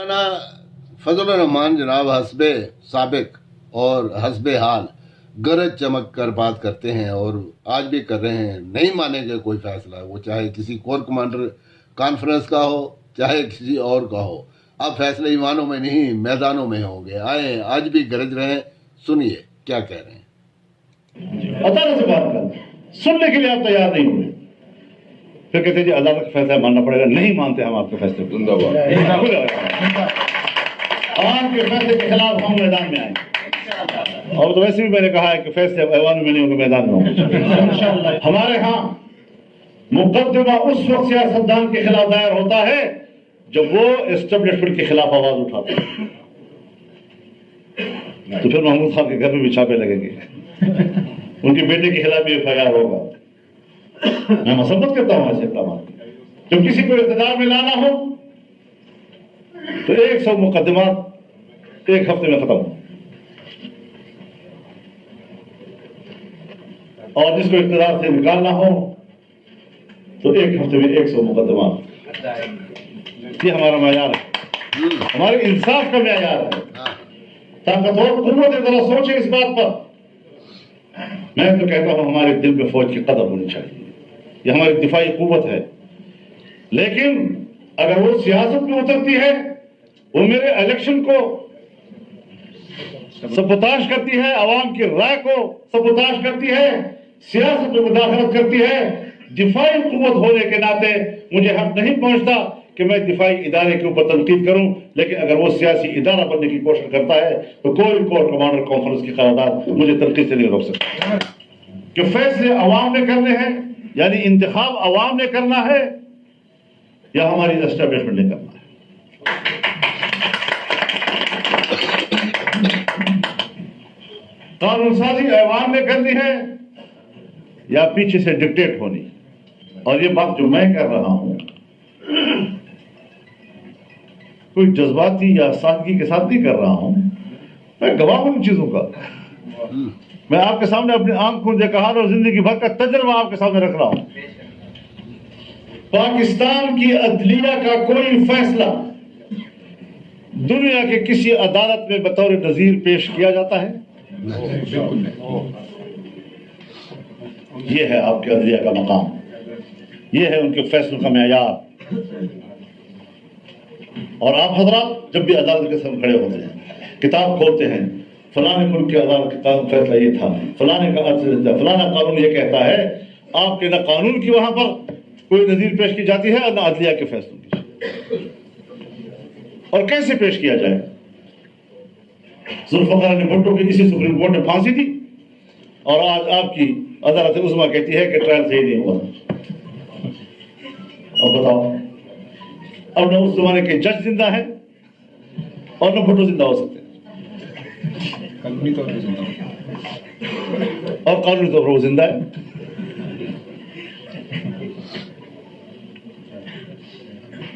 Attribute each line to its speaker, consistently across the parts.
Speaker 1: مولانا فضل الرحمان جناب حسب سابق اور حسب حال گرج چمک کر بات کرتے ہیں اور آج بھی کر رہے ہیں. نہیں مانیں گے کوئی فیصلہ، وہ چاہے کسی کور کمانڈر کانفرنس کا ہو چاہے کسی اور کا ہو. اب فیصلے ایوانوں میں نہیں میدانوں میں ہوں گے. آئیں آج بھی گرج رہے ہیں، سنیے کیا کہہ رہے ہیں.
Speaker 2: عدالت سے بات کر سننے کے لیے آپ تیار نہیں ہوئے، پھر کہتے ہیں جی عدالت کا فیصلہ ماننا پڑے گا. نہیں مانتے ہم آپ کے فیصلے کو. آپ کے فیصلے کے خلاف ہم میدان میں آئیں. اور تو ویسے بھی میں نے کہا ہے کہ فیصلے ایوان میں نہیں ہوں گے، میدان میں ہوں. ہمارے ہاں مقدمہ اس وقت سیاستدان کے خلاف دائر ہوتا ہے جب وہ اسٹیبلشمنٹ کے خلاف آواز اٹھاتے ہیں. تو پھر محمود خان کے گھر میں بھی چھاپے لگیں گے، ان کے بیٹے کے خلاف بھی FIR ہوگا. میں مسمت کرتا ہوں ایسے اقدامات. جب کسی کو اقتدار میں لانا ہو تو 100 مقدمات ایک ہفتے میں ختم ہو، اور جس کو اقتدار سے نکالنا ہو تو ایک ہفتے میں 100 مقدمات. یہ ہمارا معیار ہے، ہمارے انصاف کا معیار ہے. طاقتور قوت ذرا سوچے اس بات پر. میں تو کہتا ہوں ہمارے دل میں فوج کی قدر ہونی چاہیے، یہ ہماری دفاعی قوت ہے. لیکن اگر وہ سیاست میں اترتی ہے، وہ میرے الیکشن کو سبوتاژ کرتی ہے، عوام کی رائے کو سبوتاژ کرتی ہے، سیاست میں مداخلت کرتی ہے، دفاعی قوت ہونے کے ناطے مجھے حق نہیں پہنچتا کہ میں دفاعی ادارے کے اوپر تنقید کروں. لیکن اگر وہ سیاسی ادارہ بننے کی کوشش کرتا ہے تو کوئی کور کمانڈر کانفرنس کی قرارداد مجھے تنقید سے نہیں روک سکتا. کہ فیصلے عوام نے کرنے ہیں، یعنی انتخاب عوام نے کرنا ہے یا ہماری اسٹیبلشمنٹ نے کرنا ہے. قانون سازی عوام نے کرنی ہے یا پیچھے سے ڈکٹیٹ ہونی. اور یہ بات جو میں کر رہا ہوں کوئی جذباتی یا سادگی کے ساتھ نہیں کر رہا ہوں. میں گواہ ہوں ان چیزوں کا. میں آپ کے سامنے اپنی آنکھوں دیکھا حال اور زندگی بھر کا تجربہ آپ کے سامنے رکھ رہا ہوں. پاکستان کی عدلیہ کا کوئی فیصلہ دنیا کے کسی عدالت میں بطور نظیر پیش کیا جاتا ہے؟ یہ ہے آپ کے عدلیہ کا مقام، یہ ہے ان کے فیصلوں کا معیار. اور آپ حضرات جب بھی عدالت کے سامنے کھڑے ہوتے ہیں، کتاب کھولتے ہیں، فلانے ملک کی عدالت کا فیصلہ یہ تھا، فلانا قانون یہ کہتا ہے. آپ کے نہ قانون کی وہاں پر کوئی نظیر پیش کی جاتی ہے اور نہ عدلیہ کے فیصلوں کی. اور کیسے پیش کیا جائے؟ ذوالفقار علی بھٹو کی اسی سپریم کورٹ نے پھانسی دی اور آج آپ کی عدالت عظمیٰ کہتی ہے کہ ٹرائل صحیح نہیں ہوا. اب بتاؤ، اب نہ اس زمانے کے جج زندہ ہیں اور نہ بھٹو زندہ ہو سکتے اور قانونی طور پر وہ زندہ ہے.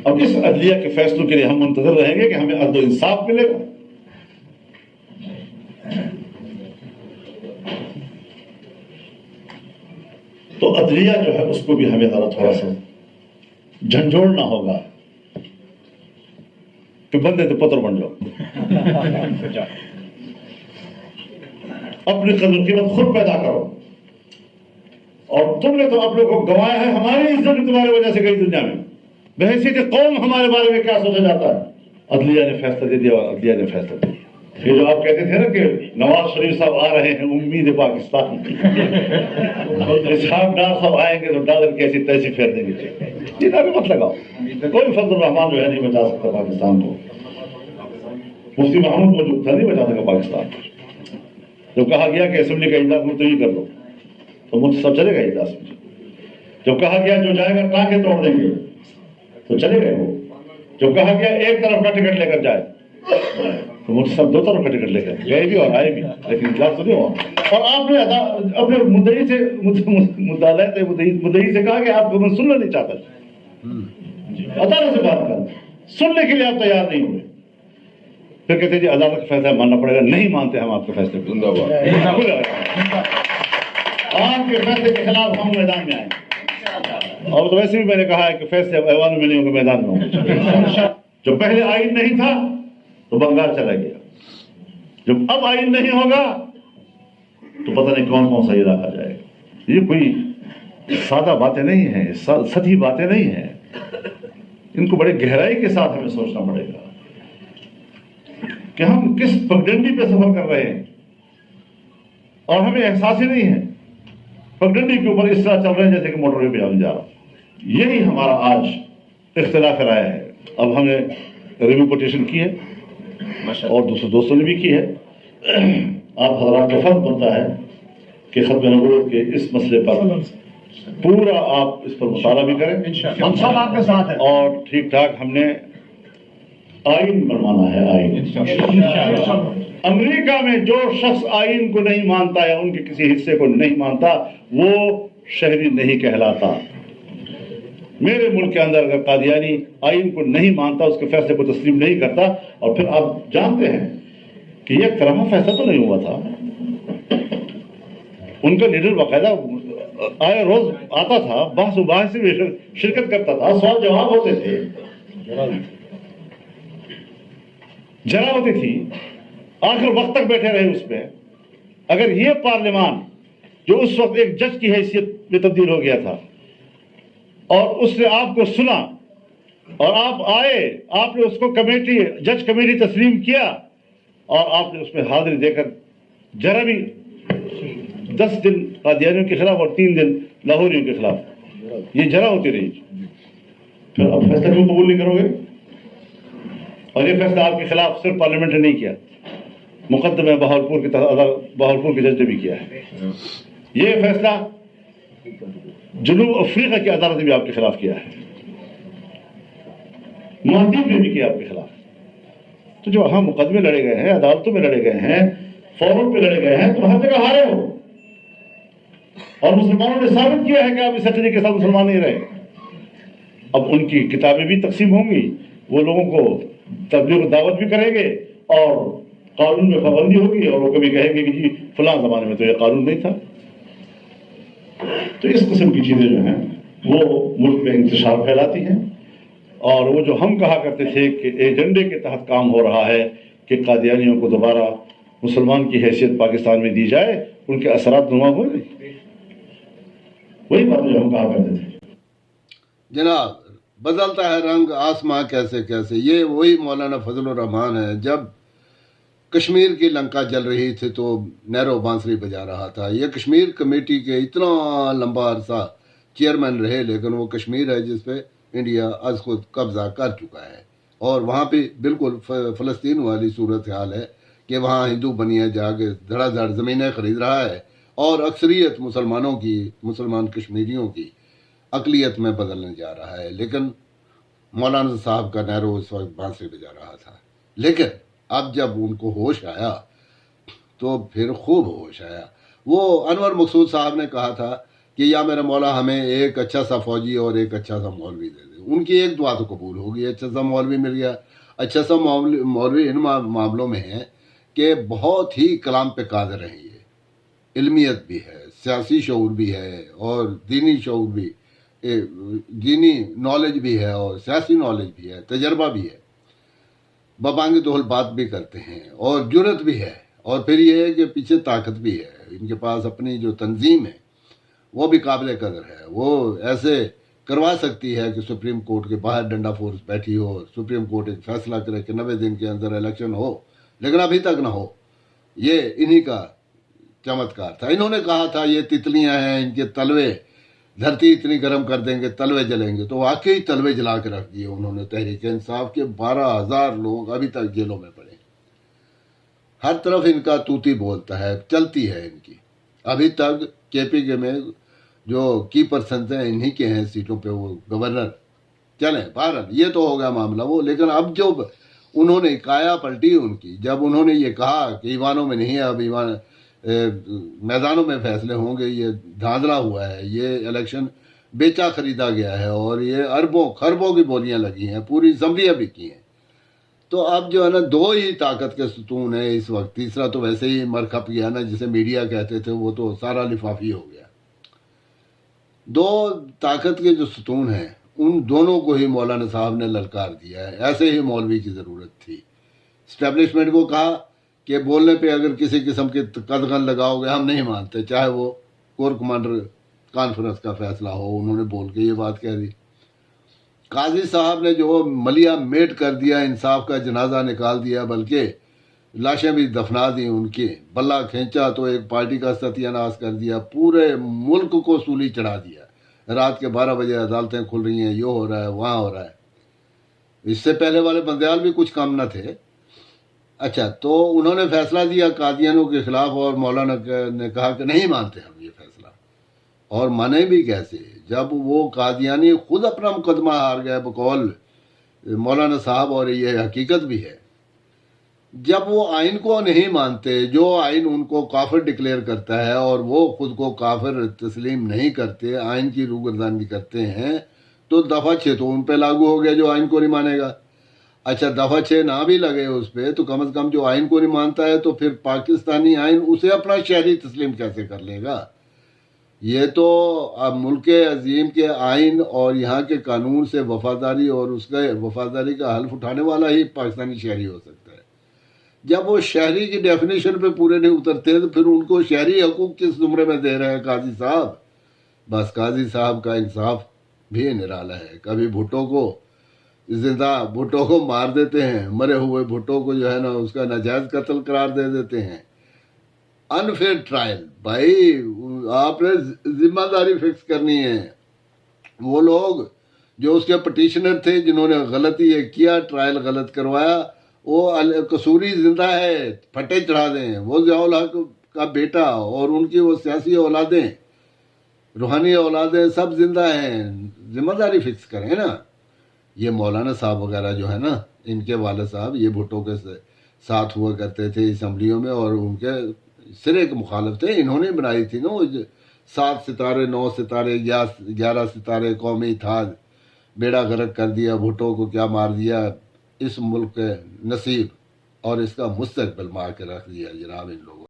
Speaker 2: اب اس عدلیہ کے فیصلوں کے لیے ہم منتظر رہیں گے کہ ہمیں عدل و انصاف ملے گا. تو عدلیہ جو ہے اس کو بھی ہمیں ذرا تھوڑا سا جھنجھوڑنا ہوگا کہ بندے تو پتر بن جاؤ. اپنی قدر قیمت خود پیدا کرو. اور تم نے تو اپنے کو گنوایا ہے. ہماری عزت بھی تمہاری وجہ سے گئی دنیا میں. بحیثیت قوم ہمارے بارے میں کیا سوچا جاتا ہے؟ عدلیہ نے فیصلہ دے دیا اور عدلیہ نے فیصلہ دیا. یہ جو آپ کہتے تھے نا کہ نواز شریف صاحب آ رہے ہیں امید پاکستان، اسحاق ڈار صاحب آئیں گے تو ڈالر کی ایسی تیسی پھیر دیں گے. یہ نہ بھی مت لگاؤ. کوئی فضل الرحمان جو ہے نہیں بچا سکتا پاکستان کو. مفتی محمود موجود تھا، نہیں بچا سکا پاکستان کو. جب کہا گیا کہ اسمبلی کا اجلاس ملتوی کر دو تو مفتی صاحب چلے گئے اجلاس میں. جب کہا گیا جو جائے گا ٹانکے توڑ دیں گے تو چلے گئے وہ. جب کہا گیا ایک طرف کا ٹکٹ لے کر جائے تو مفتی صاحب 2 طرف کا ٹکٹ لے کر گئے بھی اور آئے بھی، لیکن اجلاس تو نہیں ہوا. اور آپ نے اپنے مدعی سے کہا کہ آپ کو میں سننا نہیں چاہتا. عدالت سے بات کر سننے کے لیے آپ تیار نہیں ہوئے، پھر کہتے جی عدالت کا فیصلہ ماننا پڑے گا. نہیں مانتے ہم آپ کے فیصلے کو. آپ کے فیصلے کے خلاف ہم میدان میں آئیں. اور تو ویسے بھی میں نے کہا ہے کہ فیصلے ایوان میں نہیں ہوں گے، میدان میں ہوں. جب پہلے آئین نہیں تھا تو بنگال چلا گیا، جب اب آئین نہیں ہوگا تو پتہ نہیں کون کون سا علاقہ جائے گا۔ یہ کوئی سادہ باتیں نہیں ہیں، سطحی باتیں نہیں ہیں، ان کو بڑے گہرائی کے ساتھ ہمیں سوچنا پڑے گا کہ ہم کس پگڈنڈی پہ سفر کر رہے ہیں، اور ہمیں احساس ہی نہیں ہے، پگڈنڈی کے اوپر اس طرح چل رہے ہیں جیسے کہ موٹر وے پہ ہم جا رہا ہوں۔ یہی ہمارا آج اختلاف رائے ہے۔ اب ہم نے ریویو پٹیشن کی ہے اور دوستوں نے بھی کی ہے۔ آپ حضرات کا فرض بنتا ہے کہ ختم نبوت کے اس مسئلے پر پورا آپ اس پر مطالعہ بھی کریں،
Speaker 3: ہم سب آپ کے ساتھ ہیں،
Speaker 2: اور ٹھیک ٹھاک ہم نے آئین بنوانا ہے۔ آئین امریکہ میں جو شخص آئین کو نہیں مانتا یا ان کے کسی حصے کو نہیں مانتا وہ شہری نہیں کہلاتا۔ میرے ملک کے اندر اگر قادیانی آئین کو نہیں مانتا، اس کے فیصلے کو تسلیم نہیں کرتا، اور پھر آپ جانتے ہیں کہ یہ طرح فیصلہ تو نہیں ہوا تھا، ان کا لیڈر باقاعدہ آئے روز آتا تھا، بحث و بحث میں شرکت کرتا تھا، سوال جواب ہوتے تھے، جرا ہوتی تھی، آخر وقت تک بیٹھے رہے اس پہ۔ اگر یہ پارلیمان جو اس وقت ایک جج کی حیثیت میں تبدیل ہو گیا تھا اور اس نے آپ کو سنا اور آپ آئے، آپ نے اس کو جج کمیٹی تسلیم کیا اور آپ نے اس میں حاضری دے کر ذرا بھی 10 دن قادیانیوں کے خلاف اور 3 دن لاہوریوں کے خلاف یہ جرا ہوتی رہی، پھر اب فیصلہ کیوں قبول نہیں کرو گے؟ اور یہ فیصلہ آپ کے خلاف صرف پارلیمنٹ نے نہیں کیا، مقدمہ بہاولپور کے جج نے بھی کیا ہے، یہ فیصلہ جنوب افریقہ کی عدالت نے بھی آپ کے خلاف کیا ہے، مالدیپ نے بھی کیا آپ کے خلاف۔ تو جو وہاں مقدمے لڑے گئے ہیں، عدالتوں میں لڑے گئے ہیں، فورم پہ لڑے گئے ہیں، تو ہر جگہ ہارے ہو، اور مسلمانوں نے ثابت کیا ہے کہ آپ اس عقیدے کے ساتھ مسلمان نہیں رہے۔ اب ان کی کتابیں بھی تقسیم ہوں گی، وہ لوگوں کو تبلیغ و دعوت بھی کریں گے، اور قانون میں پابندی ہوگی، اور وہ کبھی کہیں گے کہ جی فلاں زمانے میں تو یہ قانون نہیں تھا۔ تو اس قسم کی چیزیں جو ہیں وہ ملک میں انتشار پھیلاتی ہیں، اور وہ جو ہم کہا کرتے تھے کہ ایجنڈے کے تحت کام ہو رہا ہے کہ قادیانیوں کو دوبارہ مسلمان کی حیثیت پاکستان میں دی جائے، ان کے اثرات نما ہوئے نہیں، وہی بات جو ہم کہا کرتے تھے۔
Speaker 1: جناب، بدلتا ہے رنگ آسماں کیسے کیسے، یہ وہی مولانا فضل الرحمان ہے۔ جب کشمیر کی لنکا جل رہی تھی تو نہرو بانسری بجا رہا تھا۔ یہ کشمیر کمیٹی کے اتنا لمبا عرصہ چیئرمین رہے، لیکن وہ کشمیر ہے جس پہ انڈیا از خود قبضہ کر چکا ہے، اور وہاں پہ بالکل فلسطین والی صورتحال ہے کہ وہاں ہندو بنیا جا کے دھڑا دھڑ زمینیں خرید رہا ہے، اور اکثریت مسلمان کشمیریوں کی اقلیت میں بدلنے جا رہا ہے۔ لیکن مولانا صاحب کا نہرو اس وقت بانسری بجا رہا تھا، لیکن اب جب ان کو ہوش آیا تو پھر خوب ہوش آیا۔ وہ انور مقصود صاحب نے کہا تھا کہ یا میرا مولا ہمیں ایک اچھا سا فوجی اور ایک اچھا سا مولوی دے دے۔ ان کی ایک دعا تو قبول ہو گئی، اچھا سا مولوی مل گیا۔ اچھا سا مولوی ان معاملوں میں ہے کہ بہت ہی کلام پہ قادر ہیں، یہ علمیت بھی ہے، سیاسی شعور بھی ہے، اور دینی شعور بھی، دینی نالج بھی ہے، اور سیاسی نالج بھی ہے، تجربہ بھی ہے، ببانگ دہل بات بھی کرتے ہیں، اور جرت بھی ہے، اور پھر یہ ہے کہ پیچھے طاقت بھی ہے۔ ان کے پاس اپنی جو تنظیم ہے وہ بھی قابل قدر ہے، وہ ایسے کروا سکتی ہے کہ سپریم کورٹ کے باہر ڈنڈا فورس بیٹھی ہو، سپریم کورٹ ایک فیصلہ کرے کہ 90 دن کے اندر الیکشن ہو، لیکن ابھی تک نہ ہو۔ یہ انہی کا چمتکار تھا۔ انہوں نے کہا تھا یہ تتلیاں ہیں، ان کے تلوے دھرتی اتنی گرم کر دیں گے تلوے جلیں گے، تو واقعی تلوے جلا کے رکھ دیے انہوں نے۔ تحریک انصاف کے 12,000 لوگ ابھی تک جیلوں میں پڑے، ہر طرف ان کا توتی بولتا ہے، چلتی ہے ان کی۔ ابھی تک کے پی کے میں جو کی پرسنٹ ہیں انہی کے ہیں سیٹوں پہ وہ گورنر۔ چلیں بہرحال یہ تو ہو گیا معاملہ وہ، لیکن اب جب انہوں نے کایا پلٹی ان کی، جب انہوں نے یہ کہا کہ ایوانوں میں نہیں ہے، اب ایوان میدانوں میں فیصلے ہوں گے، یہ دھاندلا ہوا ہے، یہ الیکشن بیچا خریدا گیا ہے، اور یہ اربوں خربوں کی بولیاں لگی ہیں، پوری اسمبلیاں بھی کی ہیں، تو اب جو ہے نا 2 ہی طاقت کے ستون ہیں اس وقت۔ تیسرا تو ویسے ہی مر کھپ گیا نا، جسے میڈیا کہتے تھے، وہ تو سارا لفافی ہو گیا۔ 2 طاقت کے جو ستون ہیں ان دونوں کو ہی مولانا صاحب نے للکار دیا ہے. ایسے ہی مولوی کی ضرورت تھی. اسٹیبلشمنٹ کو کہا کہ بولنے پہ اگر کسی قسم کی قدغن لگاؤ گے ہم نہیں مانتے، چاہے وہ کور کمانڈر کانفرنس کا فیصلہ ہو. انہوں نے بول کے یہ بات کہہ دی. قاضی صاحب نے جو ملیا میٹ کر دیا، انصاف کا جنازہ نکال دیا، بلکہ لاشیں بھی دفنا دی ان کی. بلہ کھینچا تو ایک پارٹی کا ستیہ ناش کر دیا، پورے ملک کو سولی چڑھا دیا. رات کے 12 بجے عدالتیں کھل رہی ہیں، یہ ہو رہا ہے وہاں ہو رہا ہے. اس سے پہلے والے بندیال بھی کچھ کم نہ تھے. اچھا، تو انہوں نے فیصلہ دیا قادیانوں کے خلاف، اور مولانا نے کہا کہ نہیں مانتے ہم یہ فیصلہ. اور مانے بھی کیسے جب وہ قادیانی خود اپنا مقدمہ ہار گئے بقول مولانا صاحب، اور یہ حقیقت بھی ہے. جب وہ آئین کو نہیں مانتے، جو آئین ان کو کافر ڈکلیئر کرتا ہے، اور وہ خود کو کافر تسلیم نہیں کرتے، آئین کی روگردانی کرتے ہیں، تو دفعہ 6 تو ان پہ لاگو ہو گیا جو آئین کو نہیں مانے گا. اچھا، دفعہ 6 نہ بھی لگے اس پہ تو کم از کم جو آئین کو نہیں مانتا ہے تو پھر پاکستانی آئین اسے اپنا شہری تسلیم کیسے کر لے گا؟ یہ تو اب ملک عظیم کے آئین اور یہاں کے قانون سے وفاداری اور اس کے وفاداری کا حلف اٹھانے والا ہی پاکستانی شہری ہو سکتا ہے. جب وہ شہری کی ڈیفینیشن پہ پورے نہیں اترتے تو پھر ان کو شہری حقوق کس زمرے میں دے رہے ہیں قاضی صاحب؟ بس قاضی صاحب کا انصاف بھی نرالا ہے. کبھی بھٹو کو زندہ بھٹو کو مار دیتے ہیں، مرے ہوئے بھٹو کو جو ہے نا اس کا ناجائز قتل قرار دے دیتے ہیں. انفیئر ٹرائل، بھائی آپ نے ذمہ داری فکس کرنی ہے. وہ لوگ جو اس کے پٹیشنر تھے جنہوں نے غلطی یہ کیا، ٹرائل غلط کروایا، وہ قصوری زندہ ہے، پھٹے چڑھا دیں. وہ ضیاء الحق کا بیٹا اور ان کی وہ سیاسی اولادیں، روحانی اولادیں سب زندہ ہیں. ذمہ داری فکس کریں نا. یہ مولانا صاحب وغیرہ جو ہے نا، ان کے والد صاحب یہ بھٹو کے ساتھ ہوا کرتے تھے اسمبلیوں میں، اور ان کے سرے کے مخالف تھے. انہوں نے بنائی تھی نا وہ 7 ستارے 9 ستارے 11 ستارے قومی تھا، بیڑا غرق کر دیا. بھٹو کو کیا مار دیا، اس ملک کے نصیب اور اس کا مستقبل مار کے رکھ دیا جناب ان لوگوں.